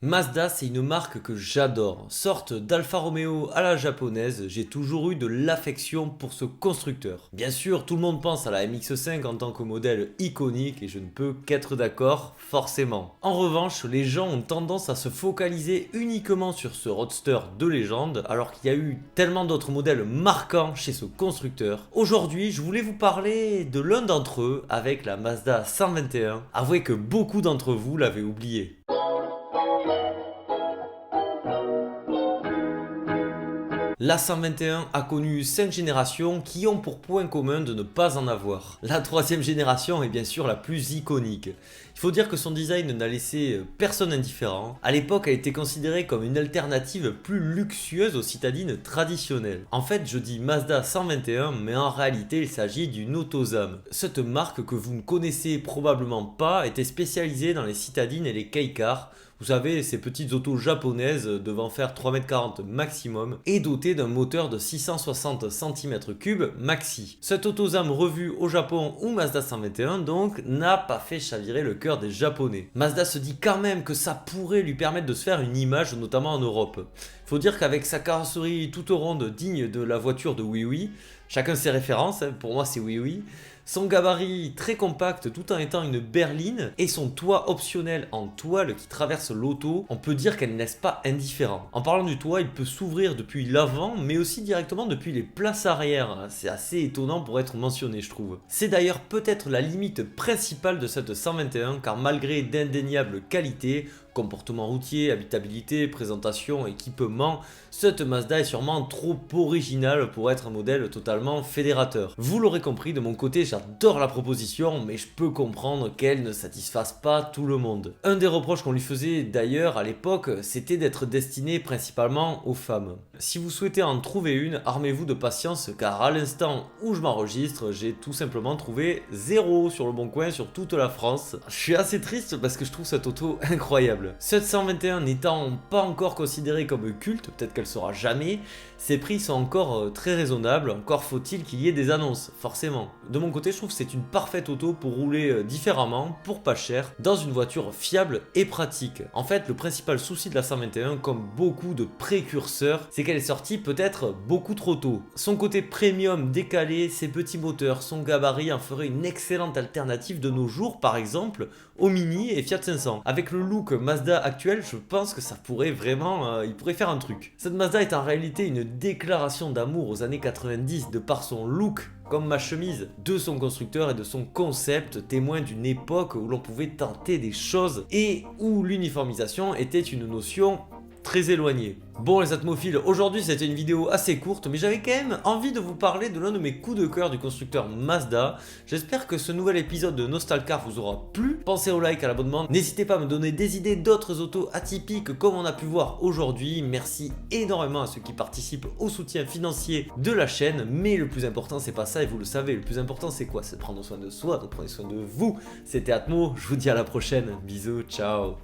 Mazda, c'est une marque que j'adore. Sorte d'Alfa Romeo à la japonaise, j'ai toujours eu de l'affection pour ce constructeur. Bien sûr, tout le monde pense à la MX-5 en tant que modèle iconique et je ne peux qu'être d'accord, forcément. En revanche, les gens ont tendance à se focaliser uniquement sur ce roadster de légende alors qu'il y a eu tellement d'autres modèles marquants chez ce constructeur. Aujourd'hui, je voulais vous parler de l'un d'entre eux avec la Mazda 121. Avouez que beaucoup d'entre vous l'avaient oublié. La 121 a connu 5 générations qui ont pour point commun de ne pas en avoir. La troisième génération est bien sûr la plus iconique. Il faut dire que son design n'a laissé personne indifférent. À l'époque, elle était considérée comme une alternative plus luxueuse aux citadines traditionnelles. En fait, je dis Mazda 121, mais en réalité, il s'agit d'une Autosam. Cette marque que vous ne connaissez probablement pas était spécialisée dans les citadines et les kei-cars. Vous savez, ces petites autos japonaises devant faire 3,40 m maximum et dotées d'un moteur de 660 cm3 maxi. Cette Autosam revue au Japon ou Mazda 121 donc n'a pas fait chavirer le cœur des Japonais. Mazda se dit quand même que ça pourrait lui permettre de se faire une image, notamment en Europe. Faut dire qu'avec sa carrosserie toute ronde digne de la voiture de Oui Oui, chacun ses références, pour moi c'est Oui Oui, son gabarit très compact tout en étant une berline et son toit optionnel en toile qui traverse l'auto, on peut dire qu'elle ne laisse pas indifférent. En parlant du toit, il peut s'ouvrir depuis l'avant mais aussi directement depuis les places arrière. C'est assez étonnant pour être mentionné je trouve. C'est d'ailleurs peut-être la limite principale de cette 121 car malgré d'indéniables qualités, comportement routier, habitabilité, présentation, équipement, cette Mazda est sûrement trop originale pour être un modèle totalement fédérateur. Vous l'aurez compris, de mon côté j'adore la proposition, mais je peux comprendre qu'elle ne satisfasse pas tout le monde. Un des reproches qu'on lui faisait d'ailleurs à l'époque, c'était d'être destinée principalement aux femmes. Si vous souhaitez en trouver une, armez-vous de patience car à l'instant où je m'enregistre, j'ai tout simplement trouvé 0 sur le bon coin sur toute la France. Je suis assez triste parce que je trouve cette auto incroyable. Cette 121 n'étant pas encore considérée comme culte, peut-être qu'elle sera jamais, ses prix sont encore très raisonnables, encore faut-il qu'il y ait des annonces, forcément. De mon côté, je trouve que c'est une parfaite auto pour rouler différemment, pour pas cher, dans une voiture fiable et pratique. En fait, le principal souci de la 121, comme beaucoup de précurseurs, c'est qu'elle est sortie peut-être beaucoup trop tôt. Son côté premium décalé, ses petits moteurs, son gabarit en ferait une excellente alternative de nos jours, par exemple, au Mini et Fiat 500. Avec le look Mazda actuel, je pense que ça pourrait vraiment, il pourrait faire un truc. Cette Mazda est en réalité une déclaration d'amour aux années 90 de par son look comme ma chemise, de son constructeur et de son concept, témoin d'une époque où l'on pouvait tenter des choses et où l'uniformisation était une notion très éloignée. Bon les atmophiles, aujourd'hui c'était une vidéo assez courte mais j'avais quand même envie de vous parler de l'un de mes coups de cœur du constructeur Mazda. J'espère que ce nouvel épisode de Nostalcar vous aura plu. Pensez au like, à l'abonnement, n'hésitez pas à me donner des idées d'autres autos atypiques comme on a pu voir aujourd'hui. Merci énormément à ceux qui participent au soutien financier de la chaîne, mais le plus important c'est pas ça et vous le savez, le plus important c'est quoi? C'est de prendre soin de soi, de prendre soin de vous. C'était Atmo, je vous dis à la prochaine, bisous, ciao.